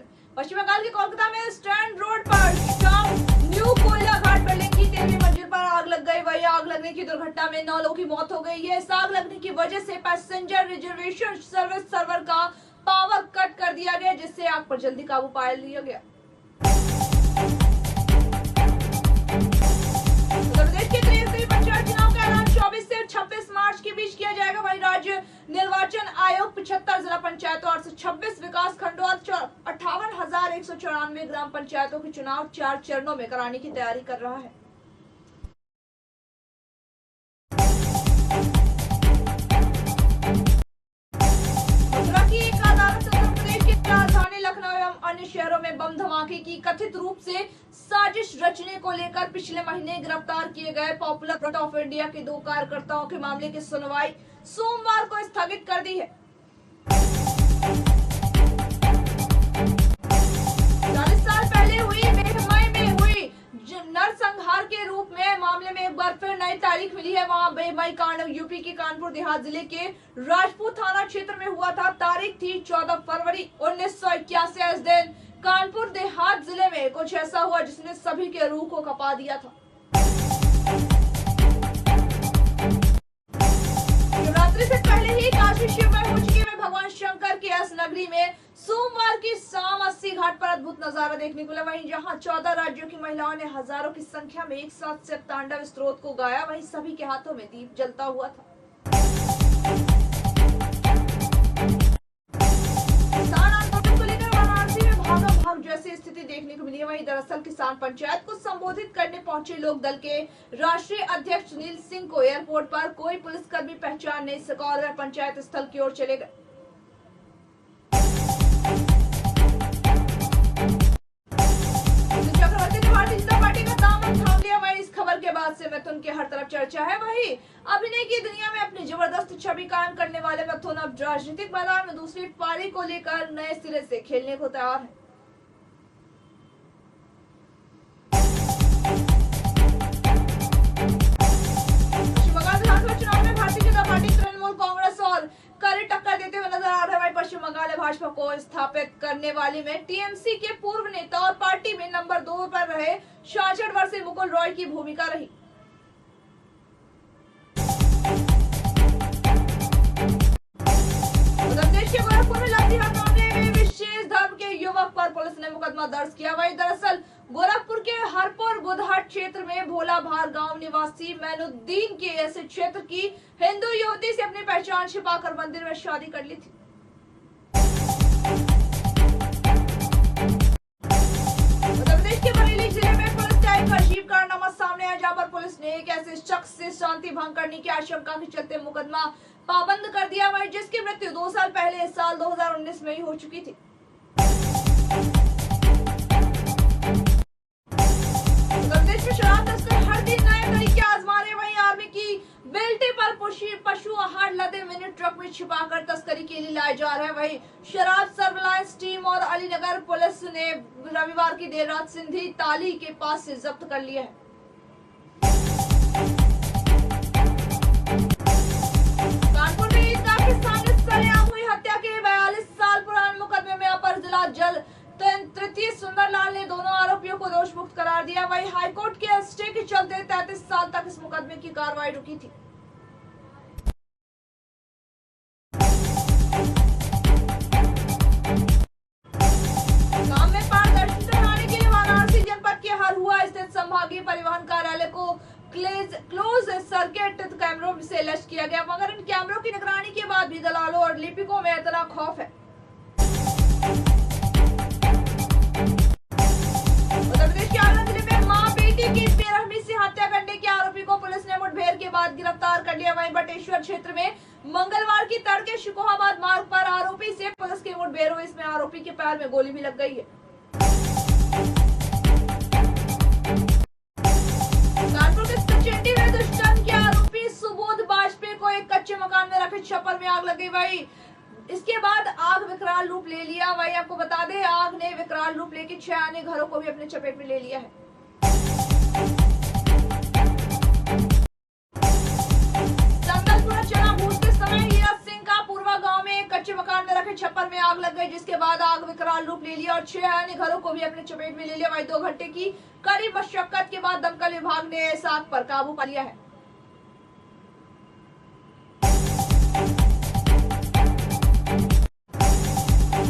ने पश्चिम बंगाल के कोलकाता में स्टैंड रोड पर शाम न्यू कोयला घाट बिल्डिंग की 13वीं मंजिल पर आग लग गई। वही आग लगने की दुर्घटना में 9 लोगों की मौत हो गई है। इस आग लगने की वजह से पैसेंजर रिजर्वेशन सर्विस सर्वर का पावर कट कर दिया गया, जिससे आग पर जल्दी काबू पा लिया गया। उत्तर प्रदेश के 23वीं पंचायत चुनाव का ऐलान 24 से 26 मार्च के बीच किया जाएगा। वहीं राज्य निर्वाचन आयोग 75 जिला पंचायतों और 26 विकास खंडों और 58,194 ग्राम पंचायतों के चुनाव 4 चरणों में कराने की तैयारी कर रहा है। मथुरा की एक अदालत उत्तर प्रदेश की राजधानी लखनऊ एवं अन्य शहरों में बम धमाके की कथित रूप से साजिश रचने को लेकर पिछले महीने गिरफ्तार किए गए पॉपुलर फ्रंट ऑफ इंडिया के 2 कार्यकर्ताओं के मामले की सुनवाई सोमवार को स्थगित कर दी है। 40 साल पहले हुई बेहमई में हुई नरसंहार के रूप में मामले में एक बार फिर नई तारीख मिली है। वहां बेहमई कांड यूपी के कानपुर देहात जिले के राजपूत थाना क्षेत्र में हुआ था। तारीख थी 14 फरवरी 1981। इस दिन कानपुर देहात जिले में कुछ ऐसा हुआ जिसने सभी के रूह को कपा दिया था। शिवरात्रि से पहले ही काशी शिवमय हो चुकी है। भगवान शंकर की इस नगरी में सोमवार की शाम 80 घाट पर अद्भुत नजारा देखने को मिला। वहीं जहां 14 राज्यों की महिलाओं ने हजारों की संख्या में एक साथ शिव तांडव स्तोत्र को गाया, वहीं सभी के हाथों में दीप जलता हुआ था। किसान आंदोलन को लेकर वाराणसी में भागम जैसी स्थिति देखने को मिली है। वहीं दरअसल किसान पंचायत को संबोधित करने पहुंचे लोक दल के राष्ट्रीय अध्यक्ष सुनील सिंह को एयरपोर्ट पर कोई पुलिसकर्मी पहचान नहीं सका और वे पंचायत स्थल की ओर चले गए। चक्रवर्ती ने भारतीय जनता पार्टी का दामन थाम लिया। वहीं इस खबर के बाद से मिथुन के हर तरफ चर्चा है। वहीं अभिनय की दुनिया में अपनी जबरदस्त छवि कायम करने वाले मिथुन अब राजनीतिक मैदान में दूसरी पारी को लेकर नए सिरे से खेलने को तैयार है। पश्चिम बंगाल विधानसभा चुनाव में भारतीय जनता पार्टी तृणमूल कांग्रेस और कड़ी टक्कर देते हुए नजर आ रहे हैं। पश्चिम बंगाल भाजपा को स्थापित करने वाली में टीएमसी के पूर्व नेता और पार्टी में नंबर 2 पर रहे 66 वर्षीय मुकुल रॉय की भूमिका रही। उत्तर प्रदेश के गोरखपुर में लाठीहार मामले में विशेष धर्म के युवक पर पुलिस ने मुकदमा दर्ज किया। वहीं दरअसल गोरखपुर के हरपुर बुधहाट क्षेत्र में भोलाभार गांव निवासी मैनुद्दीन के ऐसे क्षेत्र की हिंदू युवती से अपनी पहचान छिपाकर मंदिर में शादी कर ली थी। उत्तर प्रदेश के बरेली जिले में पुलिस का एक अजीब कारनामा सामने आया, जहां पर पुलिस ने एक ऐसे शख्स से शांति भंग करने की आशंका के चलते मुकदमा पाबंद कर दिया। वहीं जिसकी मृत्यु 2 साल पहले इस साल 2019 में ही हो चुकी थी। शराब तस्कर हर दिन नए तरीके आजमा रहे। वहीं आर्मी की बेल्टे पर पशु आहार लदे मिनी ट्रक में छिपाकर तस्करी के लिए लाए जा रहे हैं। वहीं शराब सर्विलांस टीम और अलीनगर पुलिस ने रविवार की देर रात सिंधी ताली के पास से जब्त कर लिया है। कानपुर में ईदगाह के सामने सरेआम हुई हत्या के 42 साल पुराने मुकदमे में अपर जिला जज तृतीय सुंदरलाल ने दोनों आरोपियों को दोष मुक्त करार दिया। वहीं हाईकोर्ट के स्टे के चलते 33 साल तक इस मुकदमे की कार्रवाई रुकी थी। काम में पारदर्शिता लाने के लिए वाराणसी जनपद के हरहुआ स्थित संभागीय परिवहन कार्यालय को क्लोज सर्किट कैमरों से लैस किया गया, मगर इन कैमरों की निगरानी के बाद भी दलालों और लिपिकों में इतना खौफ है। उत्तर प्रदेश के आगरा जिले में मां बेटी की बेरहमी से हत्या करने के आरोपी को पुलिस ने मुठभेड़ के बाद गिरफ्तार कर लिया। वहीं बटेश्वर क्षेत्र में मंगलवार की तड़के शिकोहाबाद मार्ग पर आरोपी से पुलिस की मुठभेड़ हुई। इसमें आरोपी के पैर में गोली भी लग गई है। कानपुर के सचेटी में दुष्कर्म के आरोपी सुबोध बाजपेयी को एक कच्चे मकान में रखे छप्पर में आग लग गई। वहीं इसके बाद आग विकराल रूप ले लिया। वहीं आपको बता दें, आग ने विकराल रूप लेकर 6 अन्य घरों को भी अपने चपेट में ले लिया है। जंगलपुरा चना भूनते समय हीरा सिंह का पूर्वा गांव में एक कच्चे मकान मकान में रखे छप्पर में आग लग गई, जिसके बाद आग विकराल रूप ले लिया और 6 अन्य घरों को भी अपने चपेट में ले लिया। वहीं 2 घंटे की कड़ी मशक्कत के बाद दमकल विभाग ने इस आग पर काबू पा लिया है।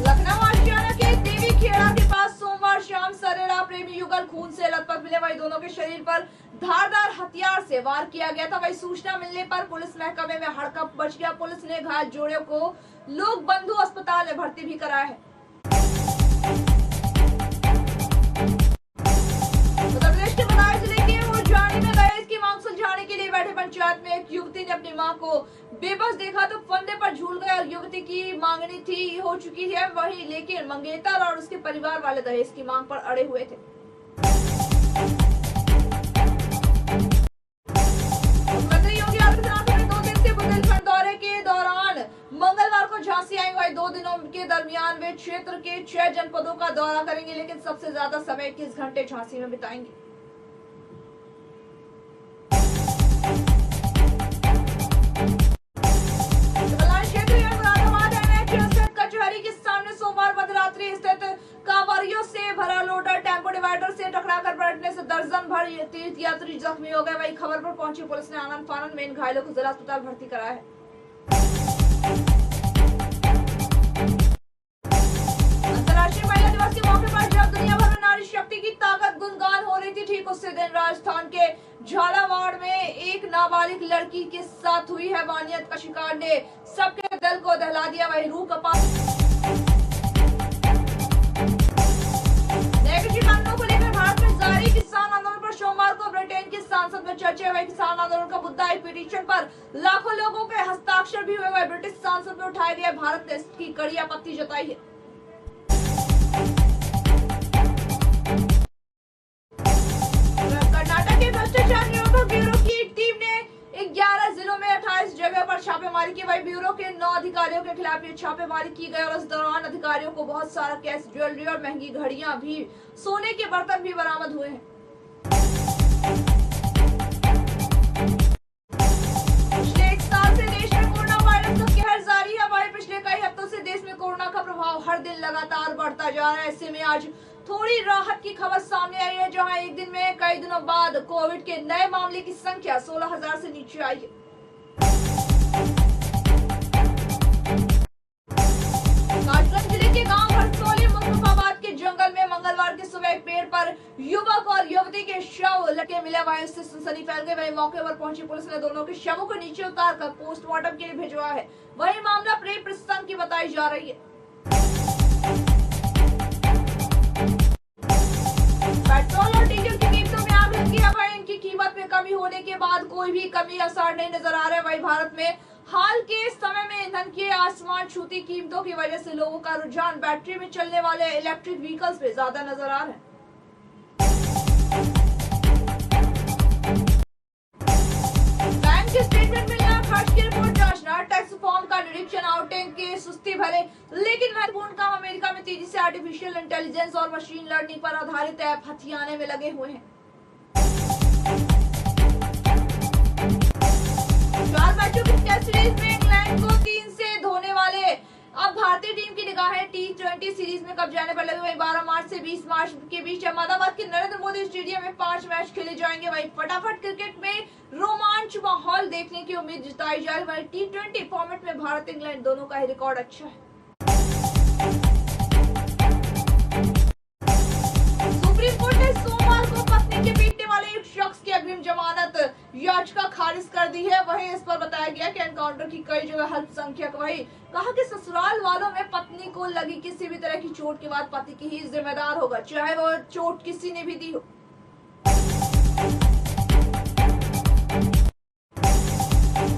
लखनऊ आशियाना के देवी खेड़ा के पास सोमवार शाम सरेरा प्रेमी युगल खून से लथपथ मिले। वहीं दोनों के शरीर पर धारदार हथियार से वार किया गया था। वहीं सूचना मिलने पर पुलिस महकमे में हड़कंप मच गया। पुलिस ने घायल जोड़े को लोक बंधु अस्पताल में भर्ती भी कराया है। उत्तर प्रदेश के बदायूं जिले के उज्जैनी में दहेज की मांग सुलझाने के लिए बैठे पंचायत में एक युवती ने अपनी मां को बेबस देखा तो फंदे पर झूल गए और युवती की मांगनी थी हो चुकी है वही, लेकिन मंगेतर और उसके परिवार वाले दहेज की मांग पर अड़े हुए थे। मुख्यमंत्री योगी आदित्यनाथ ने 2 दिन से बुंदेलखंड दौरे के दौरान मंगलवार को झांसी आएंगे। वही 2 दिनों के दरमियान वे क्षेत्र के 6 जनपदों का दौरा करेंगे, लेकिन सबसे ज्यादा समय 21 घंटे झांसी में बिताएंगे। सोमवार मध्यरात्रि स्थित कांवरियों से भरा लोडर टेम्पो डिवाइडर से टकराकर पलटने से दर्जन भर तीर्थयात्री जख्मी हो गए। वहीं खबर पर पहुंची पुलिस ने आनंद फानन में इन घायलों को जिला अस्पताल भर्ती कराया है। अंतर्राष्ट्रीय महिला दिवस के मौके पर जब दुनिया भर में नारी शक्ति की ताकत गुणगान हो रही थी, ठीक उसी दिन राजस्थान के झालावाड़ में एक नाबालिग लड़की के साथ हुई हैवानियत का शिकार ने सबके दिल को दहला दिया। वही रूह कपा कानूनों को लेकर भारत में जारी किसान आंदोलन पर सोमवार को ब्रिटेन की संसद में चर्चा हुई। किसान आंदोलन का मुद्दा एक पिटीशन पर लाखों लोगों के हस्ताक्षर भी हुए। ब्रिटिश संसद में उठाए गए भारत ने इसकी कड़ी आपत्ति जताई है। कर्नाटक के भ्रष्टाचार निरोधक ब्यूरो की टीम ने 11 जिलों में 28 जगह पर छापेमारी की। वही ब्यूरो के 9 अधिकारियों के खिलाफ ये छापेमारी की गई और इस दौरान अधिकारियों को बहुत सारा कैश, ज्वेलरी और महंगी घड़ियां भी, सोने के बर्तन भी बरामद हुए हैं। पिछले 1 साल से देश में कोरोना वायरस का कहर जारी है। वही पिछले कई हफ्तों से देश में कोरोना का प्रभाव हर दिन लगातार बढ़ता जा रहा है। ऐसे में आज थोड़ी राहत की खबर सामने आई है, जहां एक दिन में कई दिनों बाद कोविड के नए मामले की संख्या 16,000 से नीचे आई है। कासगंज जिले के गांव हरसोली मुस्तफाबाद के जंगल में मंगलवार की सुबह एक पेड़ पर युवक और युवती के शव लटके मिले। वहीं उससे सनसनी फैल गई। वहीं मौके पर पहुंची पुलिस ने दोनों के शवों को नीचे उतारकर पोस्टमार्टम के लिए भिजवाया है। वहीं मामला प्रेम प्रसंग की बताई जा रही है। पेट्रोल और डीजल की कीमतों में आग लगी है। वहीं इनकी कीमत में कमी होने के बाद कोई भी कमी असर नहीं नजर आ रहा है। वहीं भारत में हाल के समय में ईंधन की आसमान छूती कीमतों की वजह से लोगों का रुझान बैटरी में चलने वाले इलेक्ट्रिक व्हीकल्स पे ज्यादा नजर आ रहा है। बैंक के स्टेटमेंट मिलना, खर्च की रिपोर्ट जांचना, टैक्स फॉर्म का निरीक्षण, आउटिंग के सुस्ती भरे लेकिन महत्वपूर्ण काम अमेरिका में तेजी से आर्टिफिशियल इंटेलिजेंस और मशीन लर्निंग पर आधारित ऐप हथियाने में लगे हुए हैं। 4 मैचों की टेस्ट सीरीज में इंग्लैंड को 3 से धोने वाले अब भारतीय टीम की निगाहें T20 सीरीज में कब जाने पर लगी। वहीं 12 मार्च से 20 मार्च के बीच अहमदाबाद के नरेंद्र मोदी स्टेडियम में 5 मैच खेले जाएंगे। वहीं फटाफट क्रिकेट में रोमांच माहौल देखने की उम्मीद जताई जा रही है। वहीं T20 फॉर्मेट में भारत इंग्लैंड दोनों का ही रिकॉर्ड अच्छा है। सुप्रीम कोर्ट ने सोमवार को पत्नी के पीटने वाले एक शख्स की अग्रिम जमानत याचिका खारिज कर दी है। वहीं इस पर बताया गया कि एनकाउंटर की कई जगह अल्पसंख्यक, वही कहा कि ससुराल वालों में पत्नी को लगी किसी भी तरह की चोट के बाद पति की ही जिम्मेदार होगा, चाहे वो चोट किसी ने भी दी हो।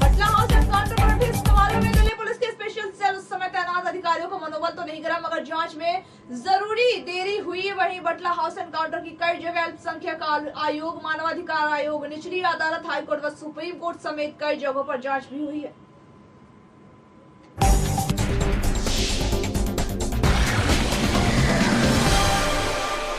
पटना हाउस एनकाउंटर पर उठे सवालों में दिल्ली पुलिस के स्पेशल सेल उस समय तैनात अधिकारियों को मनोबल तो नहीं गिरा, मगर जांच में जरूरी देरी हुई। वहीं बटला हाउस एनकाउंटर की कई जगह अल्पसंख्यक आयोग, मानवाधिकार आयोग, निचली अदालत, हाईकोर्ट व सुप्रीम कोर्ट समेत कई जगहों पर जांच भी हुई है।